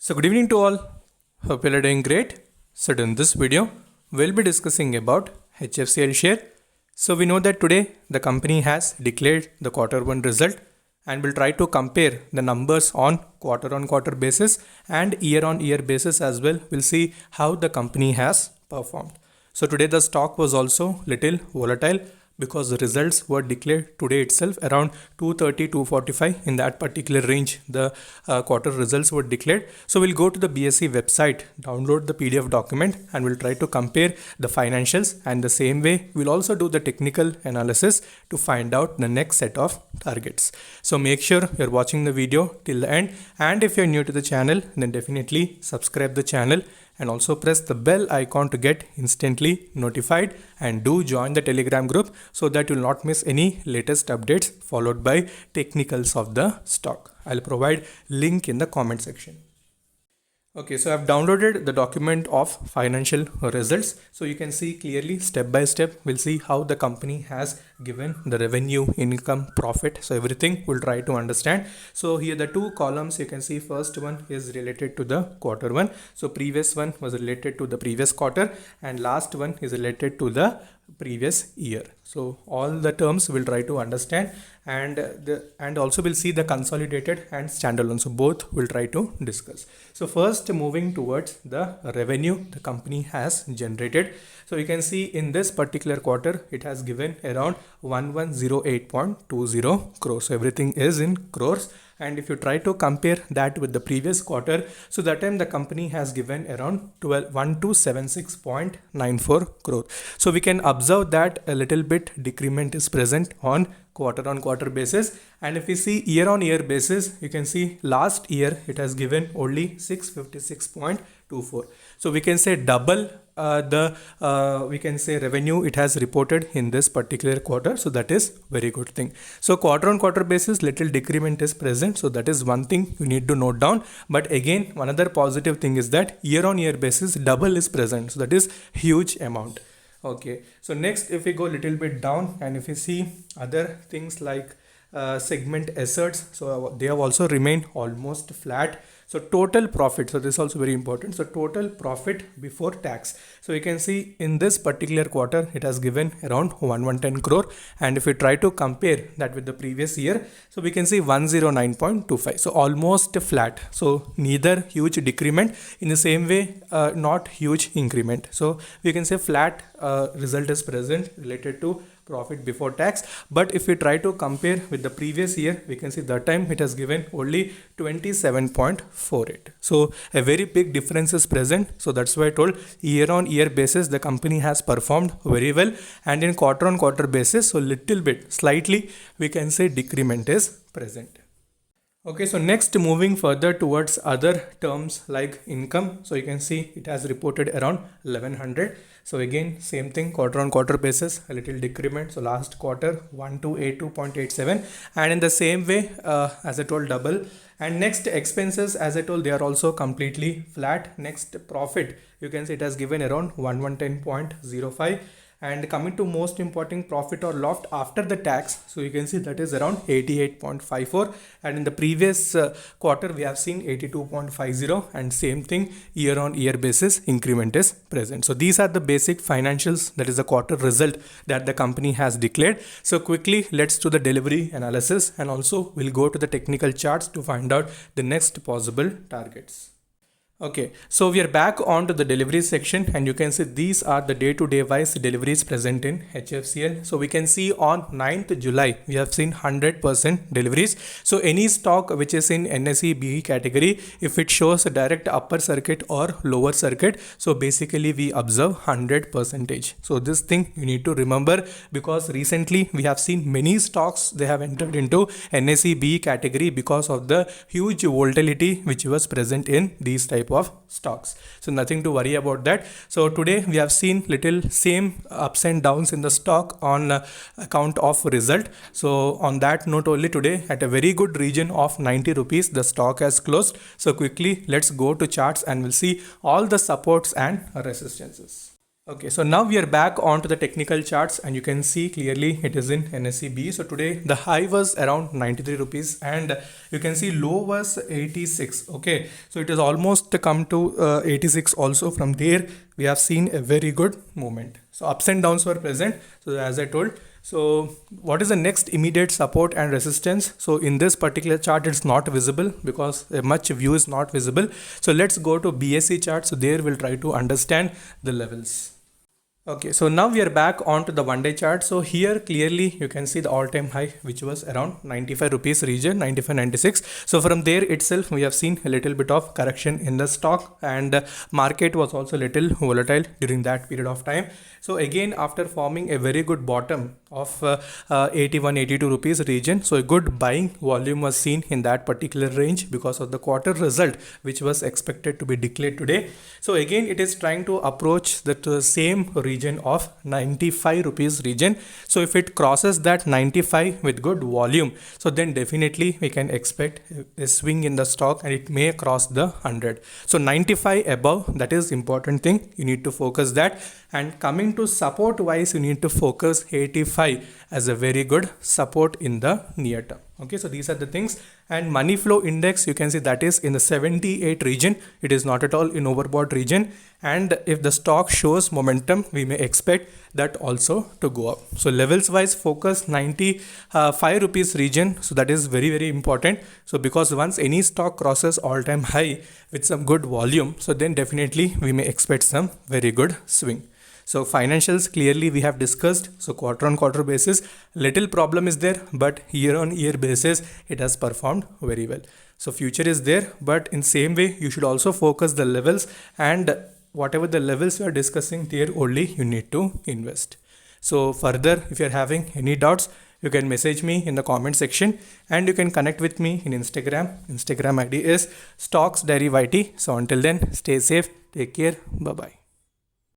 So good evening to all. Hope you are doing great. So in this video, we'll be discussing about HFCL share. So we know that today the company has declared the quarter one result and we'll try to compare the numbers on quarter basis and year on year basis as well. We'll see how the company has performed. So today the stock was also little volatile because the results were declared today itself around 230 245 in that particular range. The quarter results were declared. So we'll go to the BSE website, download the PDF document, and we'll try to compare the financials, and the same way we'll also do the technical analysis to find out the next set of targets. So make sure you're watching the video till the end, and if you're new to the channel, then definitely subscribe the channel and also press the bell icon to get instantly notified, and do join the Telegram group so that you'll not miss any latest updates followed by technicals of the stock. I'll provide link in the comment section. Okay, so I've downloaded the document of financial results. So you can see clearly step by step, we'll see how the company has given the revenue, income, profit. So everything we'll try to understand. So here the two columns you can see, first one is related to the quarter one. So previous one was related to the previous quarter, and last one is related to the previous year. So all the terms we'll try to understand, and also we'll see the consolidated and standalone. So both we'll try to discuss. So first, moving towards the revenue the company has generated. So you can see in this particular quarter it has given around 1108.20 crores. So everything is in crores. And if you try to compare that with the previous quarter, so that time the company has given around 1276.94 crore. So we can observe that a little bit decrement is present on quarter basis. And if we see year on year basis, you can see last year it has given only 656.24. So we can say double we can say revenue it has reported in this particular quarter. So that is very good thing. So quarter basis little decrement is present. So that is one thing you need to note down. But again, another positive thing is that year on year basis double is present. So that is huge amount. Okay, so next if we go a little bit down, and if you see other things like segment assets, so they have also remained almost flat. So total profit, so this is also very important. So total profit before tax, so you can see in this particular quarter it has given around 1110 crore, and if we try to compare that with the previous year, so we can see 109.25, so almost flat. So neither huge decrement, in the same way not huge increment. So we can say flat result is present related to profit before tax. But if we try to compare with the previous year, we can see that time it has given only 27.48. So a very big difference is present. So that's why I told year on year basis the company has performed very well, and in quarter on quarter basis, so little bit slightly we can say decrement is present. Okay, so next moving further towards other terms like income. So you can see it has reported around 1100. So again, same thing, quarter on quarter basis, a little decrement. So last quarter 1282.87, and in the same way as I told, double. And next expenses, as I told, they are also completely flat. Next profit, you can see it has given around 1110.05. And coming to most important, profit or loss after the tax, so you can see that is around 88.54, and in the previous quarter we have seen 82.50, and same thing year on year basis increment is present. So these are the basic financials, that is the quarter result that the company has declared. So quickly let's do the delivery analysis, and also we'll go to the technical charts to find out the next possible targets. Okay, so we are back on to the delivery section, and you can see these are the day-to-day wise deliveries present in HFCL. So we can see on 9th July we have seen 100% deliveries. So any stock which is in NSE BE category, if it shows a direct upper circuit or lower circuit, so basically we observe 100%. So this thing you need to remember, because recently we have seen many stocks they have entered into NSE BE category because of the huge volatility which was present in these type of stocks. So nothing to worry about that. So today we have seen little same ups and downs in the stock on account of result. So on that note only, today at a very good region of 90 rupees the stock has closed. So quickly let's go to charts and we'll see all the supports and resistances. Okay, so now we are back onto the technical charts and you can see clearly it is in NSE. So today the high was around 93 rupees and you can see low was 86. Okay, so it has almost come to 86 also. From there we have seen a very good movement. So ups and downs were present. So as I told, so what is the next immediate support and resistance? So in this particular chart, it's not visible because much view is not visible. So let's go to BSE chart. So there we'll try to understand the levels. Okay, so now we are back onto the 1-day chart. So here clearly you can see the all-time high, which was around 95 rupees region, 95.96. So from there itself we have seen a little bit of correction in the stock, and market was also a little volatile during that period of time. So again, after forming a very good bottom of 81, 82 rupees region, so a good buying volume was seen in that particular range because of the quarter result which was expected to be declared today. So again, it is trying to approach the same region of 95 rupees region. So if it crosses that 95 with good volume, so then definitely we can expect a swing in the stock and it may cross the 100. So 95 above, that is important thing, you need to focus that. And coming to support wise, you need to focus 85 as a very good support in the near term. Okay, so these are the things. And money flow index, you can see that is in the 78 region. It is not at all in overbought region. And if the stock shows momentum, we may expect that also to go up. So levels wise, focus 95 rupees region. So that is very, very important. So because once any stock crosses all time high with some good volume, so then definitely we may expect some very good swing. So financials clearly we have discussed. So quarter on quarter basis, little problem is there, but year on year basis, it has performed very well. So future is there, but in same way, you should also focus the levels, and whatever the levels we are discussing there only you need to invest. So further, if you're having any doubts, you can message me in the comment section, and you can connect with me in Instagram. Instagram ID is Stocks Diary YT. So until then, stay safe, take care, bye bye.